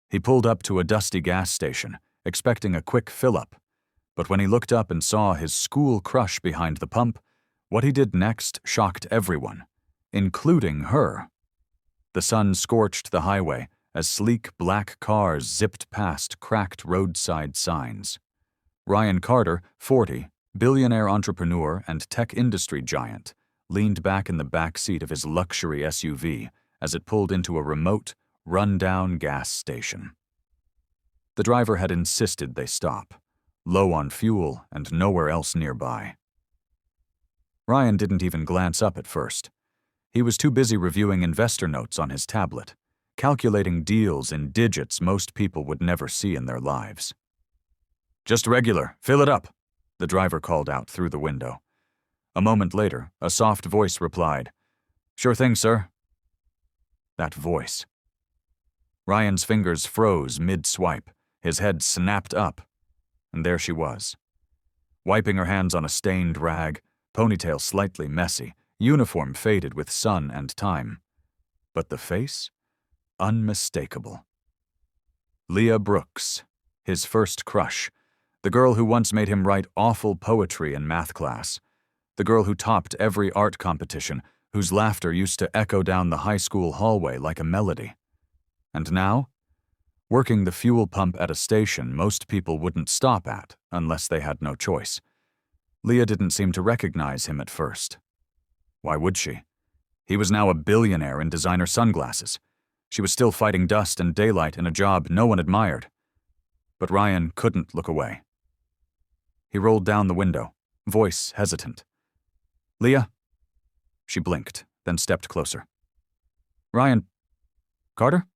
He pulled up to a dusty gas station, expecting a quick fill-up. But when he looked up and saw his school crush behind the pump, what he did next shocked everyone, including her. The sun scorched the highway as sleek black cars zipped past cracked roadside signs. Ryan Carter, 40, billionaire entrepreneur and tech industry giant, leaned back in the back seat of his luxury SUV as it pulled into a remote, run-down gas station. The driver had insisted they stop, low on fuel and nowhere else nearby. Ryan didn't even glance up at first. He was too busy reviewing investor notes on his tablet, calculating deals in digits most people would never see in their lives. "Just regular, fill it up," the driver called out through the window. A moment later, a soft voice replied, "Sure thing, sir." That voice. Ryan's fingers froze mid-swipe, his head snapped up, and there she was. Wiping her hands on a stained rag, ponytail slightly messy, uniform faded with sun and time. But the face? Unmistakable. Leah Brooks, his first crush, the girl who once made him write awful poetry in math class, the girl who topped every art competition, whose laughter used to echo down the high school hallway like a melody. And now? Working the fuel pump at a station most people wouldn't stop at unless they had no choice. Leah didn't seem to recognize him at first. Why would she? He was now a billionaire in designer sunglasses. She was still fighting dust and daylight in a job no one admired. But Ryan couldn't look away. He rolled down the window, voice hesitant. "Leah?" She blinked, then stepped closer. "Ryan Carter?"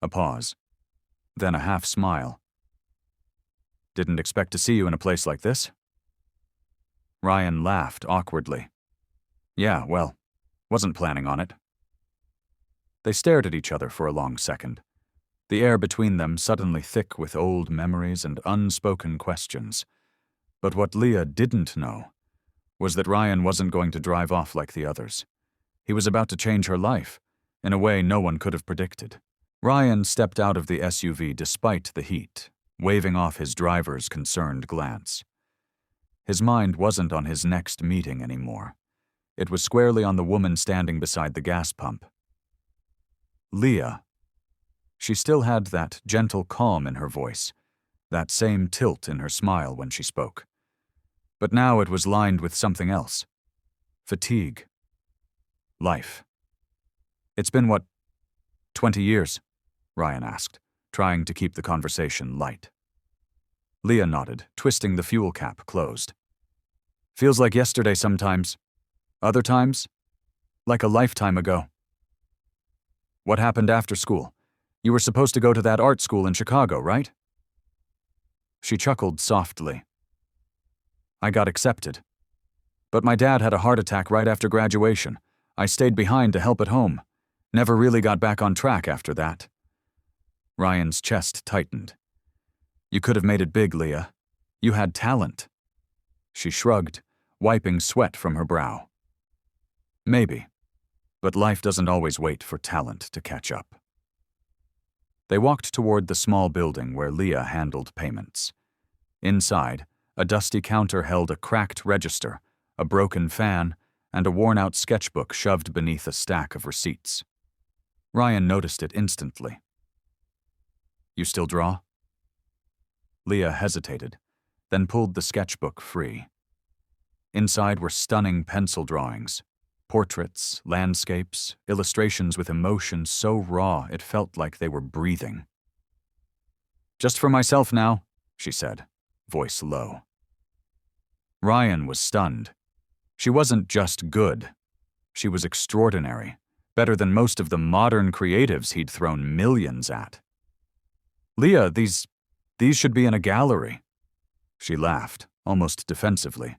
A pause, then a half smile. "Didn't expect to see you in a place like this." Ryan laughed awkwardly. "Yeah, well, wasn't planning on it." They stared at each other for a long second, the air between them suddenly thick with old memories and unspoken questions. But what Leah didn't know was that Ryan wasn't going to drive off like the others. He was about to change her life, in a way no one could have predicted. Ryan stepped out of the SUV despite the heat, waving off his driver's concerned glance. His mind wasn't on his next meeting anymore. It was squarely on the woman standing beside the gas pump. Leah. She still had that gentle calm in her voice, that same tilt in her smile when she spoke. But now it was lined with something else. Fatigue. Life. "It's been, 20 years?" Ryan asked, trying to keep the conversation light. Leah nodded, twisting the fuel cap closed. "Feels like yesterday sometimes. Other times, like a lifetime ago." "What happened after school? You were supposed to go to that art school in Chicago, right?" She chuckled softly. "I got accepted. But my dad had a heart attack right after graduation. I stayed behind to help at home. Never really got back on track after that." Ryan's chest tightened. "You could have made it big, Leah. You had talent." She shrugged, wiping sweat from her brow. "Maybe. But life doesn't always wait for talent to catch up." They walked toward the small building where Leah handled payments. Inside, a dusty counter held a cracked register, a broken fan, and a worn-out sketchbook shoved beneath a stack of receipts. Ryan noticed it instantly. "You still draw?" Leah hesitated, then pulled the sketchbook free. Inside were stunning pencil drawings, portraits, landscapes, illustrations with emotion so raw it felt like they were breathing. "Just for myself now," she said, voice low. Ryan was stunned. She wasn't just good. She was extraordinary, better than most of the modern creatives he'd thrown millions at. "Leah, these should be in a gallery." She laughed, almost defensively.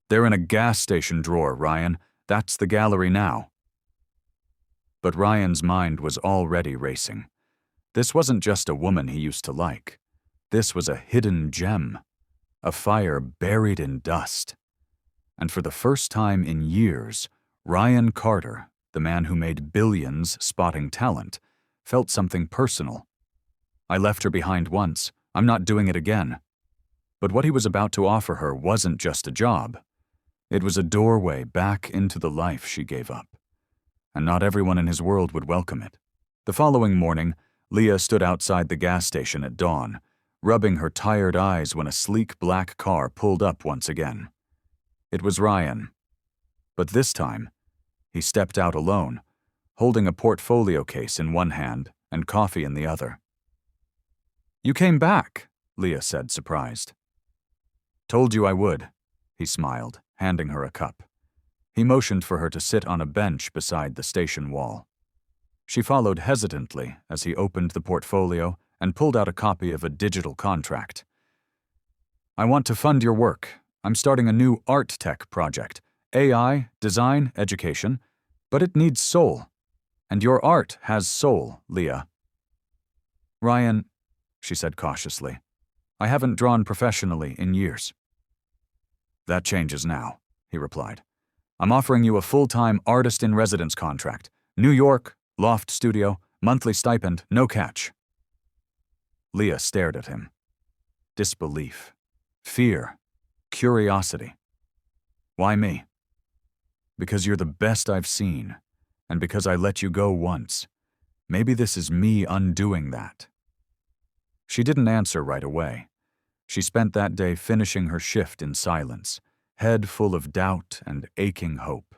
"They're in a gas station drawer, Ryan. That's the gallery now." But Ryan's mind was already racing. This wasn't just a woman he used to like. This was a hidden gem, a fire buried in dust. And for the first time in years, Ryan Carter, the man who made billions spotting talent, felt something personal, I left her behind once. I'm not doing it again. But what he was about to offer her wasn't just a job. It was a doorway back into the life she gave up. And not everyone in his world would welcome it. The following morning, Leah stood outside the gas station at dawn, rubbing her tired eyes when a sleek black car pulled up once again. It was Ryan. But this time, he stepped out alone, holding a portfolio case in one hand and coffee in the other. "You came back," Leah said, surprised. "Told you I would," he smiled, handing her a cup. He motioned for her to sit on a bench beside the station wall. She followed hesitantly as he opened the portfolio and pulled out a copy of a digital contract. "I want to fund your work. I'm starting a new art tech project. AI, design, education. But it needs soul. And your art has soul, Leah." "Ryan," she said cautiously, "I haven't drawn professionally in years." "That changes now," he replied. "I'm offering you a full-time artist-in-residence contract. New York, loft studio, monthly stipend, no catch." Leah stared at him. Disbelief, fear, curiosity. "Why me?" "Because you're the best I've seen, and because I let you go once. Maybe this is me undoing that." She didn't answer right away. She spent that day finishing her shift in silence, head full of doubt and aching hope.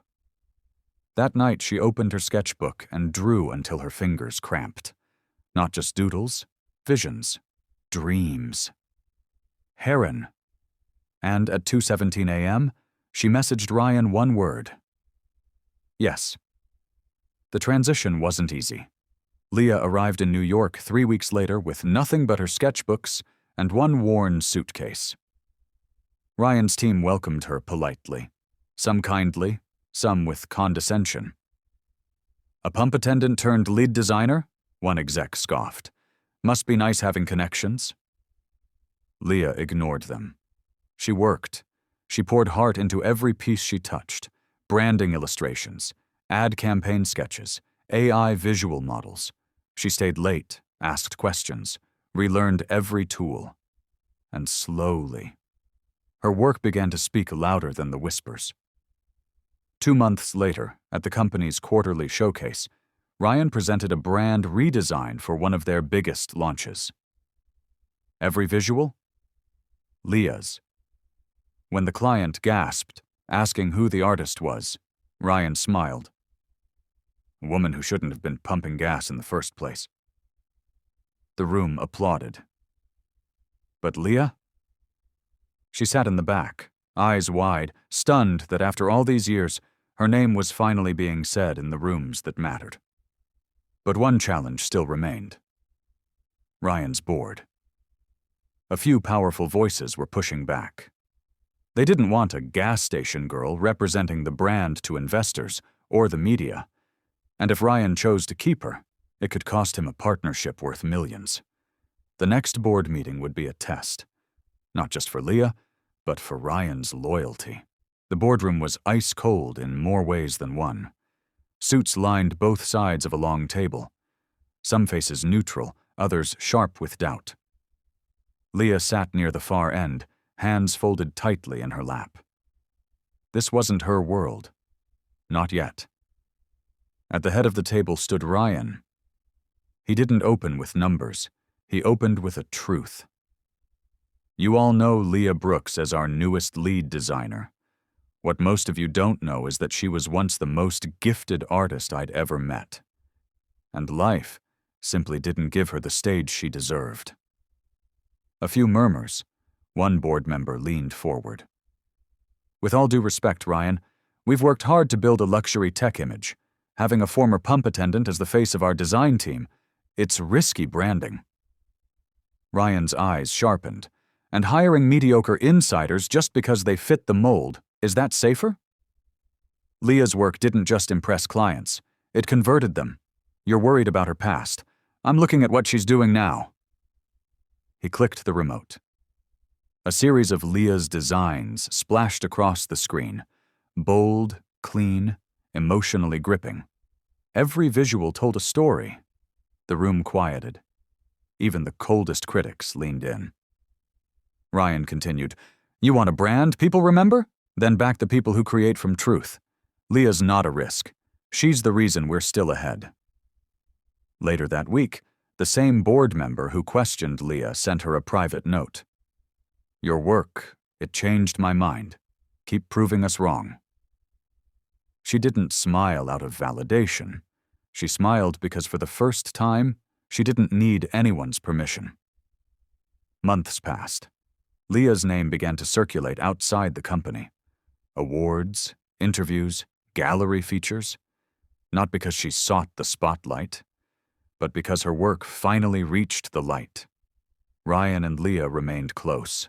That night she opened her sketchbook and drew until her fingers cramped. Not just doodles, visions, dreams. Heron. And at 2:17 a.m., she messaged Ryan one word. Yes. The transition wasn't easy. Leah arrived in New York 3 weeks later with nothing but her sketchbooks and one worn suitcase. Ryan's team welcomed her politely, some kindly, some with condescension. "A pump attendant turned lead designer?" one exec scoffed. "Must be nice having connections." Leah ignored them. She worked. She poured heart into every piece she touched. Branding illustrations, ad campaign sketches, AI visual models. She stayed late, asked questions, relearned every tool. And slowly, her work began to speak louder than the whispers. 2 months later, at the company's quarterly showcase, Ryan presented a brand redesign for one of their biggest launches. Every visual? Leah's. When the client gasped, asking who the artist was, Ryan smiled. A woman who shouldn't have been pumping gas in the first place. The room applauded. But Leah? She sat in the back, eyes wide, stunned that after all these years, her name was finally being said in the rooms that mattered. But one challenge still remained. Ryan's board. A few powerful voices were pushing back. They didn't want a gas station girl representing the brand to investors or the media. And if Ryan chose to keep her, it could cost him a partnership worth millions. The next board meeting would be a test. Not just for Leah, but for Ryan's loyalty. The boardroom was ice cold in more ways than one. Suits lined both sides of a long table. Some faces neutral, others sharp with doubt. Leah sat near the far end, hands folded tightly in her lap. This wasn't her world. Not yet. At the head of the table stood Ryan. He didn't open with numbers. He opened with a truth. "You all know Leah Brooks as our newest lead designer. What most of you don't know is that she was once the most gifted artist I'd ever met. And life simply didn't give her the stage she deserved." A few murmurs. One board member leaned forward. "With all due respect, Ryan, we've worked hard to build a luxury tech image. Having a former pump attendant as the face of our design team, it's risky branding." Ryan's eyes sharpened. "And hiring mediocre insiders just because they fit the mold, is that safer?" "Leah's work didn't just impress clients. It converted them. You're worried about her past. I'm looking at what she's doing now." He clicked the remote. A series of Leah's designs splashed across the screen. Bold, clean, emotionally gripping. Every visual told a story. The room quieted. Even the coldest critics leaned in. Ryan continued, "You want a brand people remember? Then back the people who create from truth. Leah's not a risk. She's the reason we're still ahead." Later that week, the same board member who questioned Leah sent her a private note. "Your work, it changed my mind. Keep proving us wrong." She didn't smile out of validation. She smiled because for the first time, she didn't need anyone's permission. Months passed. Leah's name began to circulate outside the company. Awards, interviews, gallery features. Not because she sought the spotlight, but because her work finally reached the light. Ryan and Leah remained close.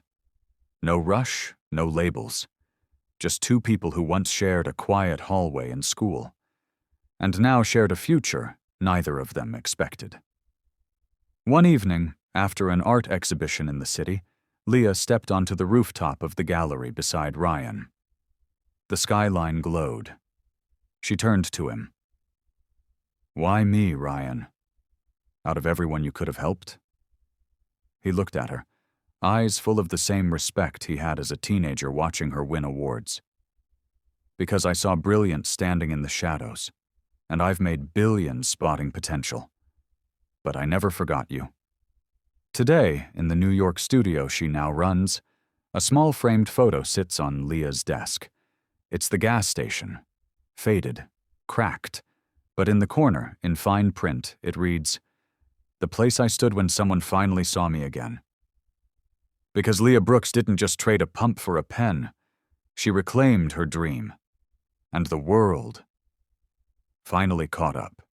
No rush, no labels. Just two people who once shared a quiet hallway in school, and now shared a future neither of them expected. One evening, after an art exhibition in the city, Leah stepped onto the rooftop of the gallery beside Ryan. The skyline glowed. She turned to him. "Why me, Ryan? Out of everyone you could have helped?" He looked at her, eyes full of the same respect he had as a teenager watching her win awards. "Because I saw brilliance standing in the shadows, and I've made billions spotting potential. But I never forgot you." Today, in the New York studio she now runs, a small framed photo sits on Leah's desk. It's the gas station. Faded, cracked, but in the corner, in fine print, it reads, "The place I stood when someone finally saw me again." Because Leah Brooks didn't just trade a pump for a pen, she reclaimed her dream. And the world finally caught up.